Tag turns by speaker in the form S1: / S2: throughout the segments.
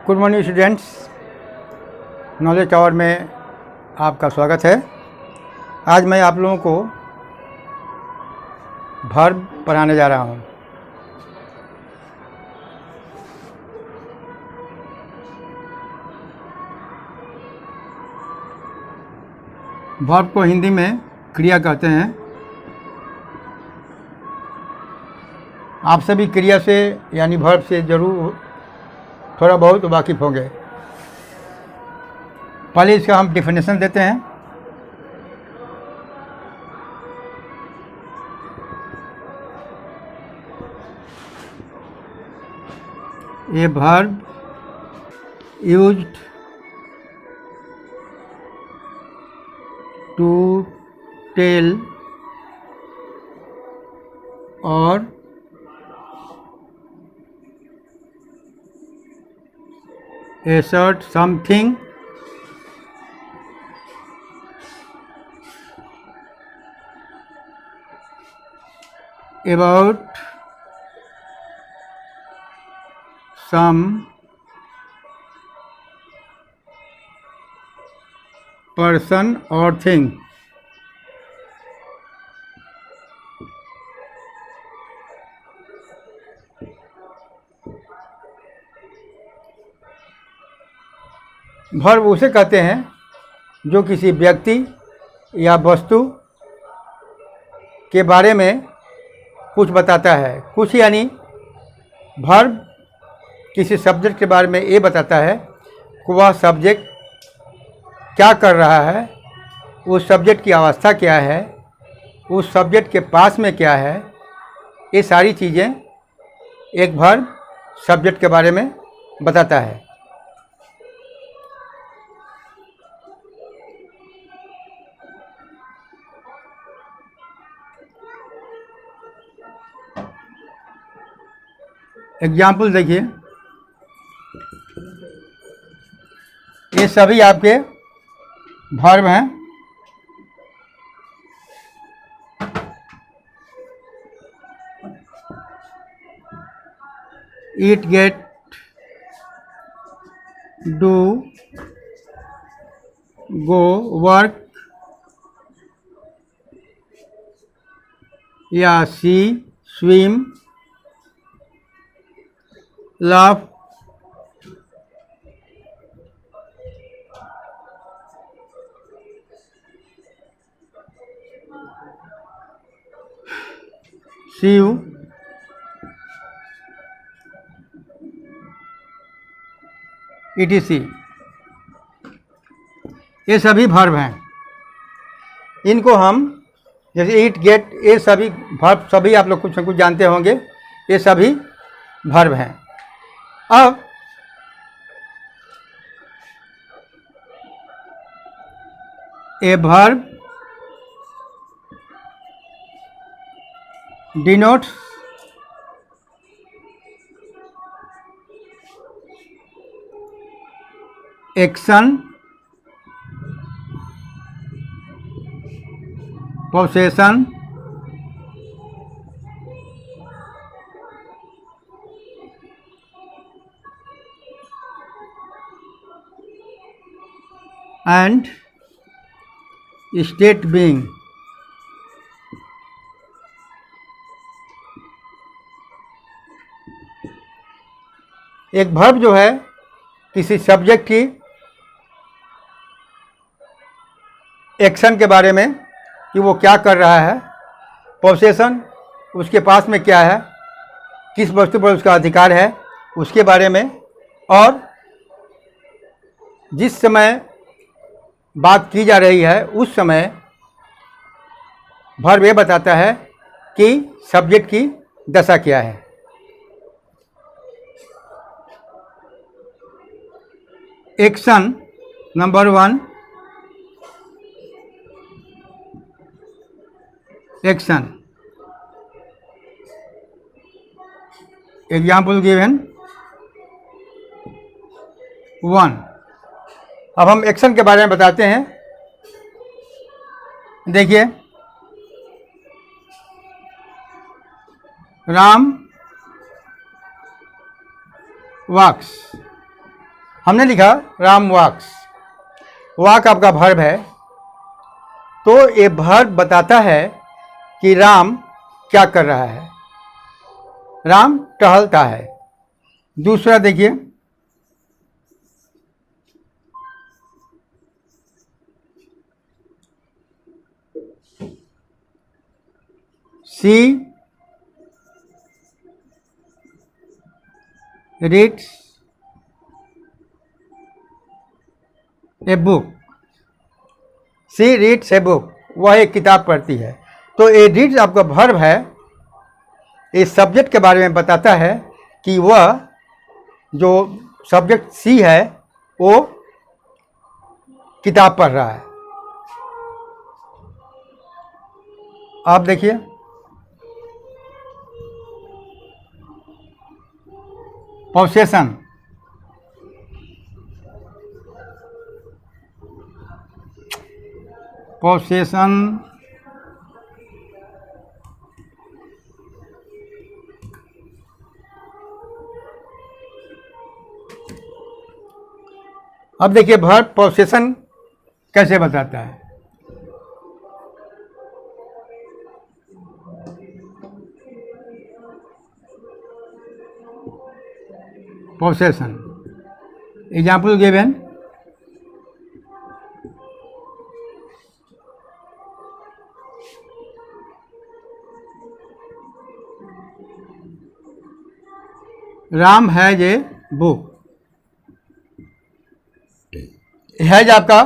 S1: Good morning students, knowledge tower में आपका स्वागत है। आज मैं आप लोगों को वर्ब पढ़ाने जा रहा हूँ। वर्ब को हिंदी में क्रिया कहते हैं। आप सभी क्रिया से यानी वर्ब से ज़रूर थोड़ा बहुत वाकिफ़ होंगे। पहले इसका हम डिफिनेशन देते हैं। A verb used to tell or assert something about some person or thing। Verb उसे कहते हैं जो किसी व्यक्ति या वस्तु के बारे में कुछ बताता है। कुछ यानी वर्ब किसी सब्जेक्ट के बारे में ये बताता है कि वह सब्जेक्ट क्या कर रहा है, उस सब्जेक्ट की अवस्था क्या है, उस सब्जेक्ट के पास में क्या है। ये सारी चीज़ें एक वर्ब सब्जेक्ट के बारे में बताता है। एग्जाम्पल देखिए, ये सभी आपके वर्ब हैं। ईट, गेट, डू, गो, वर्क या सी, swim, laugh, see you, etc। ये सभी वर्ब हैं। इनको हम जैसे ईट, गेट, ये सभी वर्ब सभी आप लोग कुछ न कुछ जानते होंगे। ये सभी वर्ब हैं। अब a verb denotes action, possession, and state being। एक वर्ब जो है किसी सब्जेक्ट की एक्शन के बारे में कि वो क्या कर रहा है, पोसेशन उसके पास में क्या है, किस वस्तु पर उसका अधिकार है उसके बारे में, और जिस समय बात की जा रही है उस समय वर्ब ये बताता है कि सब्जेक्ट की दशा क्या है। Action number 1, action. Example given 1। अब हम एक्शन के बारे में बताते हैं। देखिए, राम walks। हमने लिखा राम वॉक्स, वॉक आपका वर्ब है, तो ये वर्ब बताता है कि राम क्या कर रहा है, राम टहलता है। दूसरा देखिए, she reads a book, she reads a book, वह एक किताब पढ़ती है। तो ए रीड्स आपका वर्ब है, इस सब्जेक्ट के बारे में बताता है कि वह जो सब्जेक्ट सी है वो किताब पढ़ रहा है। आप देखिए, पोसेशन, पोसेशन अब देखिए वर्ब पोसेशन कैसे बताता है। Possession example given, Ram has a book, has आपका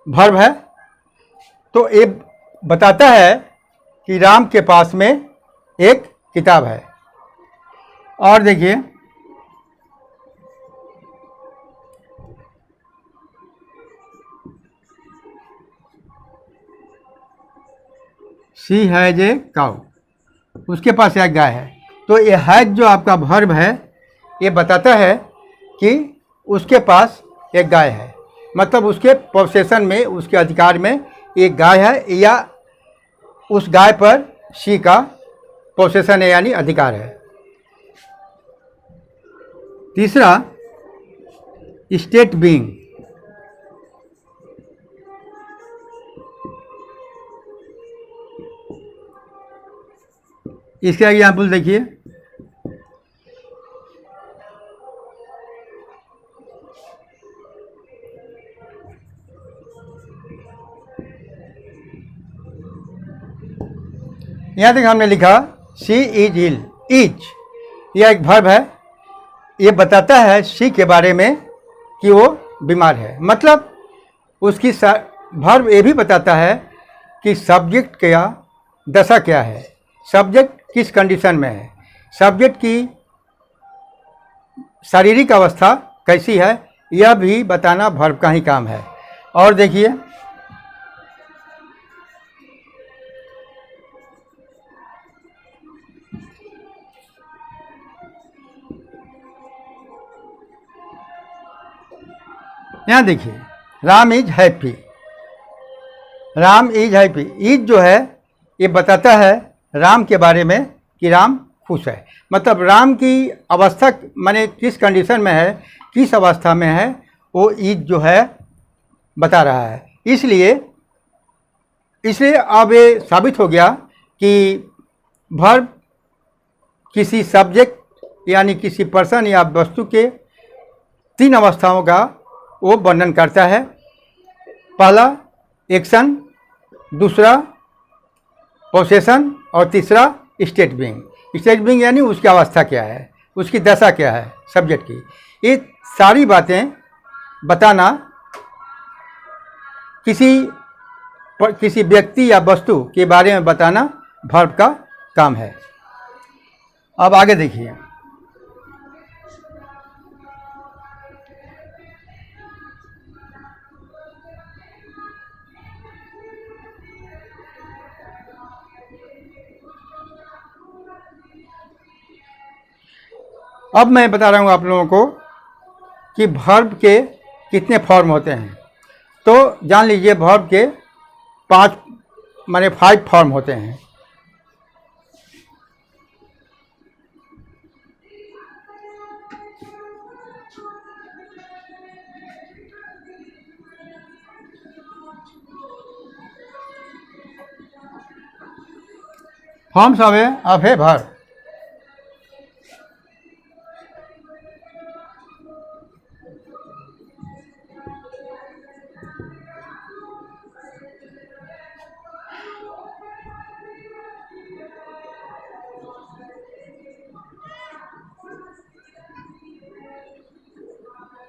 S1: वर्ब है, तो ये बताता है कि राम के पास में एक किताब है। और देखिए, सी हैज ए काउ, उसके पास एक गाय है। तो ये हैज जो आपका वर्ब है ये बताता है कि उसके पास एक गाय है, मतलब उसके पोसेशन में, उसके अधिकार में एक गाय है, या उस गाय पर सी का पोसेशन है यानी अधिकार है। तीसरा स्टेट बीइंग, इसका एग्जाम्पल देखिए, यहाँ तक हमने लिखा सी इज इल, इज यह एक वर्ब है, ये बताता है सी के बारे में कि वो बीमार है, मतलब उसकी वर्ब ये भी बताता है कि सब्जेक्ट क्या दशा क्या है, सब्जेक्ट किस कंडीशन में है, सब्जेक्ट की शारीरिक अवस्था कैसी है, यह भी बताना वर्ब का ही काम है। और देखिए, यहाँ देखिए, Ram is happy, Ram is happy, is जो है ये बताता है राम के बारे में कि राम खुश है, मतलब राम की अवस्था माने किस कंडीशन में है, किस अवस्था में है, वो इज जो है बता रहा है। इसलिए अब ये साबित हो गया कि वर्ब किसी सब्जेक्ट यानी किसी पर्सन या वस्तु के तीन अवस्थाओं का वो वर्णन करता है। पहला एक्शन, दूसरा पोसेशन और तीसरा स्टेट बीइंग। स्टेट बीइंग यानी उसकी अवस्था क्या है, उसकी दशा क्या है सब्जेक्ट की। ये सारी बातें बताना किसी व्यक्ति या वस्तु के बारे में बताना वर्ब का काम है। अब आगे देखिए, अब मैं बता रहा हूँ आप लोगों को कि वर्ब के कितने फॉर्म होते हैं। तो जान लीजिए वर्ब के 5 फॉर्म होते हैं। Forms of a verb.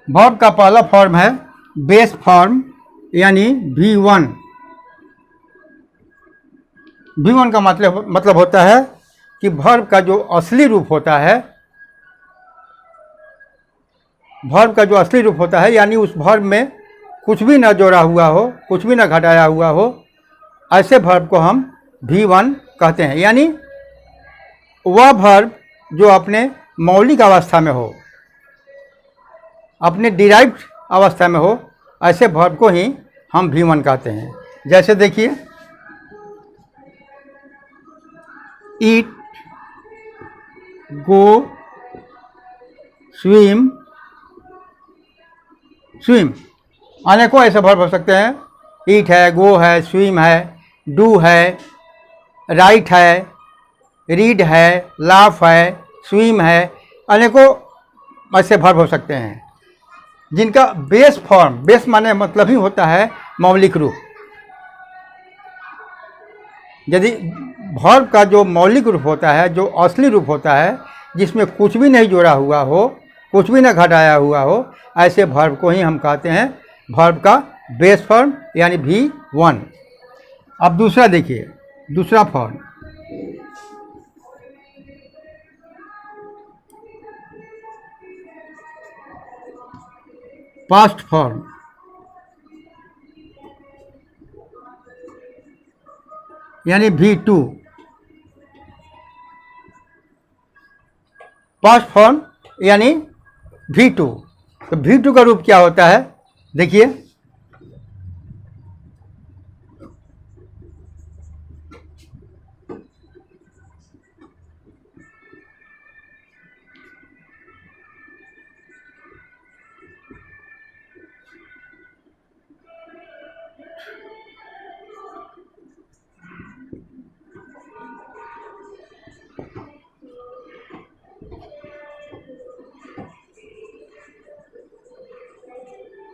S1: Verb का पहला फॉर्म है बेस फॉर्म यानी V1। V1 का मतलब होता है कि वर्ब का जो असली रूप होता है, वर्ब का जो असली रूप होता है यानी उस वर्ब में कुछ भी ना जोड़ा हुआ हो, कुछ भी ना घटाया हुआ हो, ऐसे वर्ब को हम V1 कहते हैं। यानी वह वर्ब जो अपने मौलिक अवस्था में हो, अपने डिराइव्ड अवस्था में हो, ऐसे वर्ब को ही हम V1 कहते हैं। जैसे देखिए, ईट, गो, स्विम, स्विम, अनेकों ऐसे वर्ब हो सकते हैं। ईट है, गो है, स्विम है, डू है, राइट है, रीड है, लाफ है, स्विम है, अनेकों ऐसे वर्ब हो सकते हैं जिनका बेस फॉर्म, बेस माने मतलब ही होता है मौलिक रूप। यदि वर्ब का जो मौलिक रूप होता है, जो असली रूप होता है, जिसमें कुछ भी नहीं जोड़ा हुआ हो, कुछ भी न घटाया हुआ हो, ऐसे वर्ब को ही हम कहते हैं वर्ब का बेस फॉर्म यानी V1। अब दूसरा देखिए, दूसरा फॉर्म पास्ट फॉर्म यानी V2। पास्ट फॉर्म यानी V2। तो V2 का रूप क्या होता है, देखिए,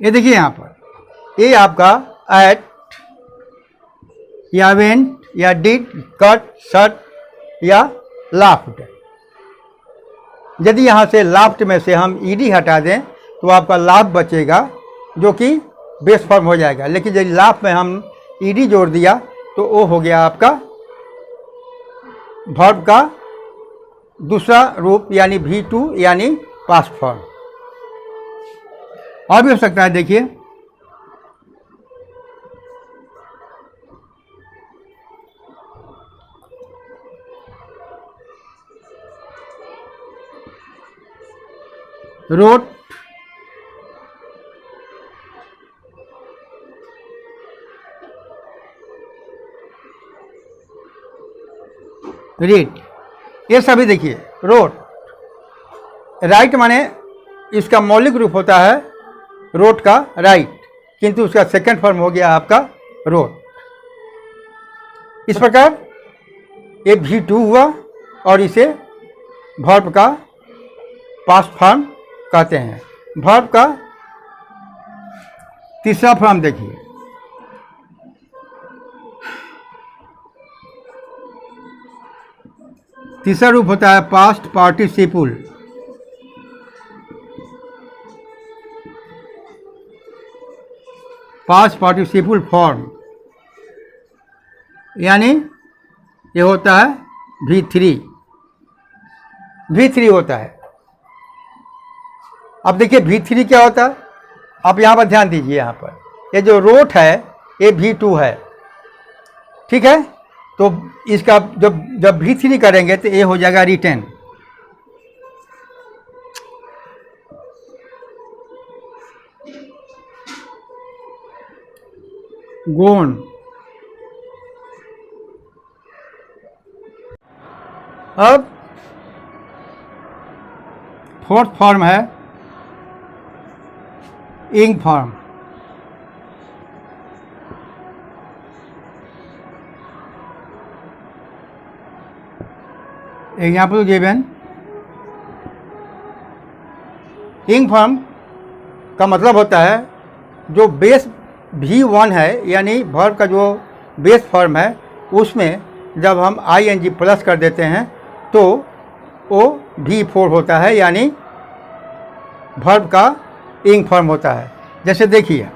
S1: ये देखिए यहाँ पर, ये आपका एट या वेंट या डिड, कट, शट या लाफ्ट। यदि यहाँ से लाफ्ट में से हम ईडी हटा दें तो आपका लाफ बचेगा, जो कि बेस फॉर्म हो जाएगा। लेकिन यदि लाफ में हम ईडी जोड़ दिया तो वो हो गया आपका वर्ब का दूसरा रूप यानी V2 यानी पास्ट फॉर्म। और भी हो सकता है, देखिए, रोट, रीड, ये सभी देखिए। रोट, राइट माने इसका मौलिक रूप होता है रोट का राइट, किंतु उसका सेकंड फॉर्म हो गया आपका रोट। इस प्रकार ये V2 हुआ और इसे वर्ब का पास्ट फॉर्म कहते हैं। वर्ब का तीसरा फॉर्म देखिए, तीसरा रूप होता है past participle. Past participle form यानी ये होता है V3। V3 होता है। अब देखिए V3 क्या होता है, आप यहाँ पर ध्यान दीजिए। यहाँ पर ये जो रोट है ये V2 है, ठीक है। तो इसका जब V3 करेंगे तो ये हो जाएगा रिटर्न। गोन, अब फोर्थ फॉर्म है इंग फॉर्म। एग्जाम्पल गिवन, इंग फॉर्म का मतलब होता है जो बेस V1 है, यानी वर्ब का जो बेस फॉर्म है उसमें जब हम ing प्लस कर देते हैं तो वो V4 होता है, यानी वर्ब का इंग फॉर्म होता है। जैसे देखिए,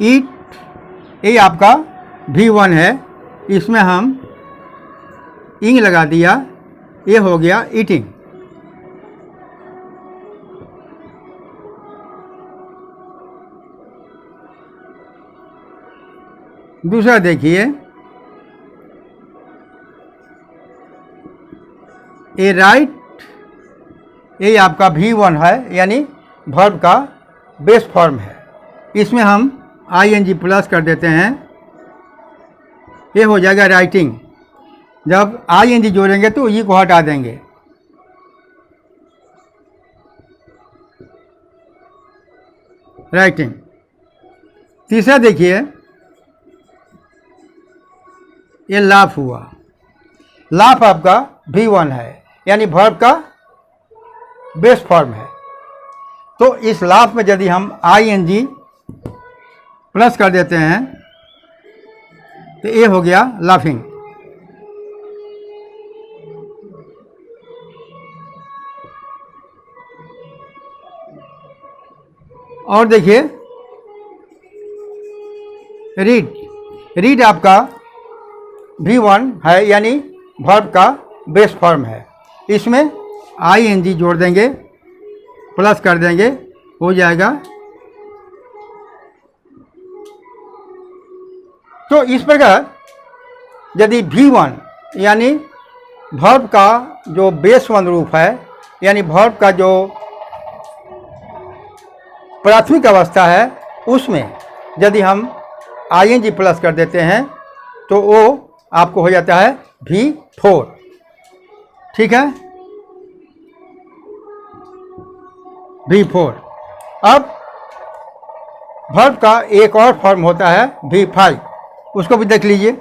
S1: ईट, ये आपका V1 है, इसमें हम इंग लगा दिया, ये हो गया ईटिंग। दूसरा देखिए, ए राइट, ये आपका V1 है, यानी वर्ब का बेस फॉर्म है, इसमें हम ing प्लस कर देते हैं, ये हो जाएगा राइटिंग। जब ing जोड़ेंगे तो ई को हटा देंगे। राइटिंग। तीसरा देखिए, ये लाफ हुआ, लाफ आपका V1 है, यानी वर्ब का बेस फॉर्म है। तो इस लाफ में यदि हम ing प्लस कर देते हैं तो ये हो गया लाफिंग। और देखिए, रीड, रीड आपका V1 है, यानी वर्ब का बेस फॉर्म है, इसमें ing जोड़ देंगे, प्लस कर देंगे, हो जाएगा। तो इस प्रकार यदि V1 यानी वर्ब का जो बेस वन रूप है, यानी वर्ब का जो प्राथमिक अवस्था है, उसमें यदि हम ing प्लस कर देते हैं तो वो आपको हो जाता है V4। ठीक है, V4। अब वर्ब का एक और फॉर्म होता है V5, उसको भी देख लीजिए।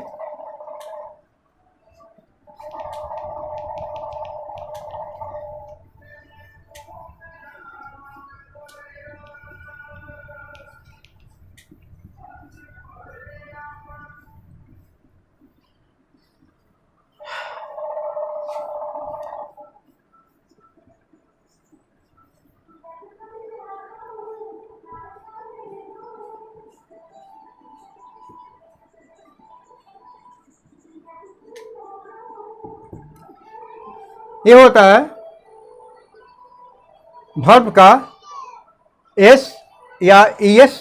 S1: ये होता है वर्ब का एस या ईएस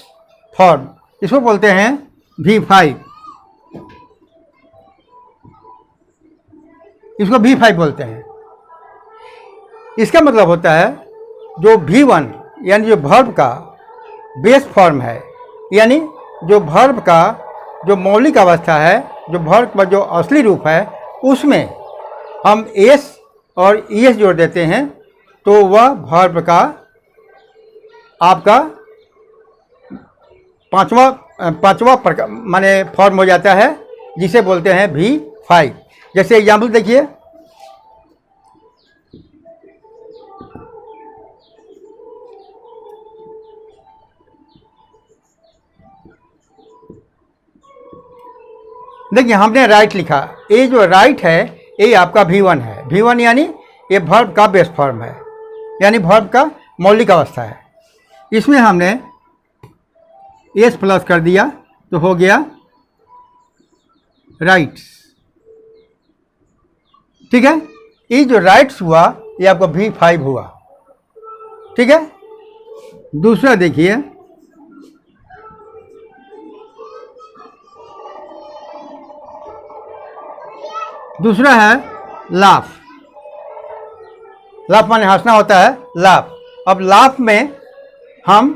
S1: फॉर्म, इसको बोलते हैं V5, इसको V5 बोलते हैं। इसका मतलब होता है जो V1 यानी जो वर्ब का बेस फॉर्म है, यानी जो वर्ब का जो मौलिक अवस्था है, जो वर्ब का जो असली रूप है, उसमें हम एस और ईएस जोड़ देते हैं तो वह वर्ब का आपका पांचवा प्रकार माने फॉर्म हो जाता है, जिसे बोलते हैं V5। जैसे एग्जाम्पल देखिए, देखिए हमने राइट लिखा, ये जो राइट है ये आपका V1 है। V1 यानी ये वर्ब का बेस फॉर्म है, यानी वर्ब का मौलिक अवस्था है। इसमें हमने एस प्लस कर दिया तो हो गया राइट्स। ठीक है, ये जो राइट्स हुआ ये आपका V5 हुआ। ठीक है, दूसरा देखिए, दूसरा है लाफ। लाफ माने हंसना होता है, लाफ। अब लाफ में हम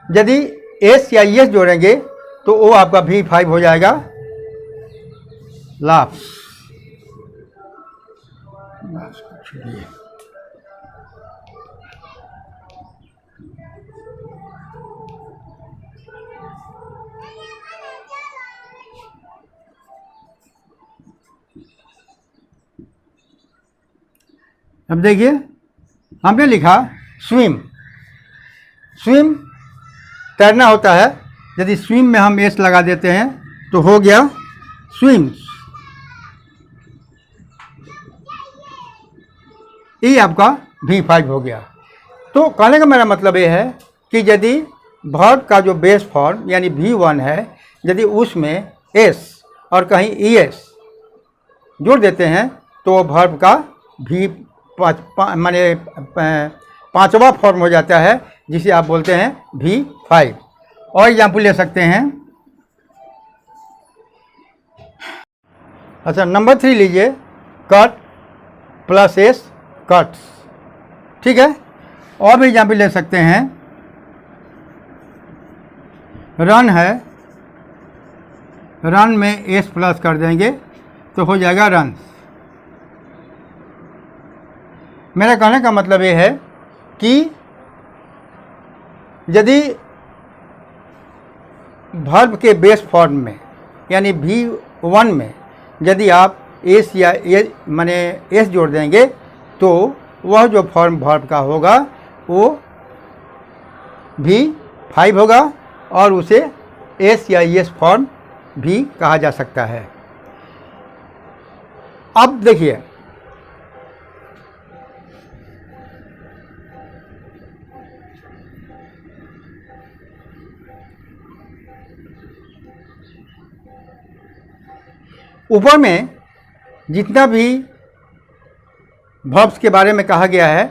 S1: यदि एस या एस जोड़ेंगे तो वो आपका V5 हो जाएगा, लाफ। अब देखिए हमने लिखा स्विम। स्विम तैरना होता है। यदि स्विम में हम एस लगा देते हैं तो हो गया स्विम्स। ये आपका V5 हो गया। तो कहने का मेरा मतलब ये है कि यदि वर्ब का जो बेस फॉर्म यानी V1 है, यदि उसमें S और कहीं ES जोड़ देते हैं तो वो वर्ब का माने पांचवा फॉर्म हो जाता है, जिसे आप बोलते हैं V5। और एग्जाम्पल ले सकते हैं। अच्छा, नंबर 3 लीजिए, कट प्लस एस, कट्स। ठीक है। और भी एग्जाम्पल ले सकते हैं। रन है, रन में एस प्लस कर देंगे तो हो जाएगा रन। मेरा कहने का मतलब ये है कि यदि वर्ब के बेस फॉर्म में यानी V1 में यदि आप एस या माने एस जोड़ देंगे तो वह जो फॉर्म वर्ब का होगा वो V5 होगा और उसे एस या एस फॉर्म भी कहा जा सकता है। अब देखिए, ऊपर में जितना भी वर्ब्स के बारे में कहा गया है,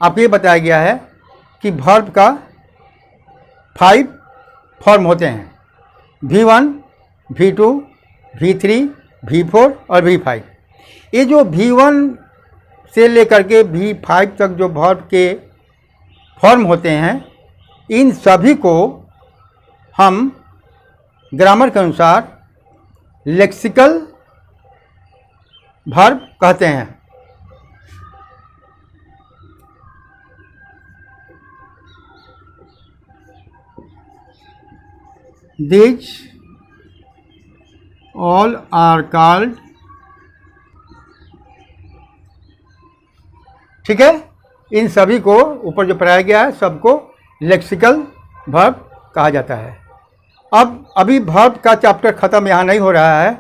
S1: आपको ये बताया गया है कि वर्ब का 5 फॉर्म होते हैं, V1, V2, V3, V4 और V5। ये जो V1 से लेकर के V5 तक जो वर्ब के फॉर्म होते हैं, इन सभी को हम ग्रामर के अनुसार लेक्सिकल वर्ब कहते हैं। These all are called, ठीक है, इन सभी को ऊपर जो पढ़ाया गया है सबको लेक्सिकल वर्ब कहा जाता है। अब अभी वर्ब का चैप्टर ख़त्म यहाँ नहीं हो रहा है,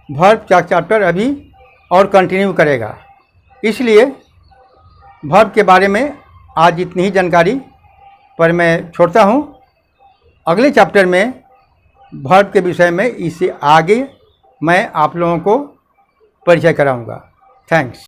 S1: वर्ब का चैप्टर अभी और कंटिन्यू करेगा, इसलिए वर्ब के बारे में आज इतनी ही जानकारी पर मैं छोड़ता हूँ। अगले चैप्टर में वर्ब के विषय में इससे आगे मैं आप लोगों को परिचय कराऊंगा। थैंक्स।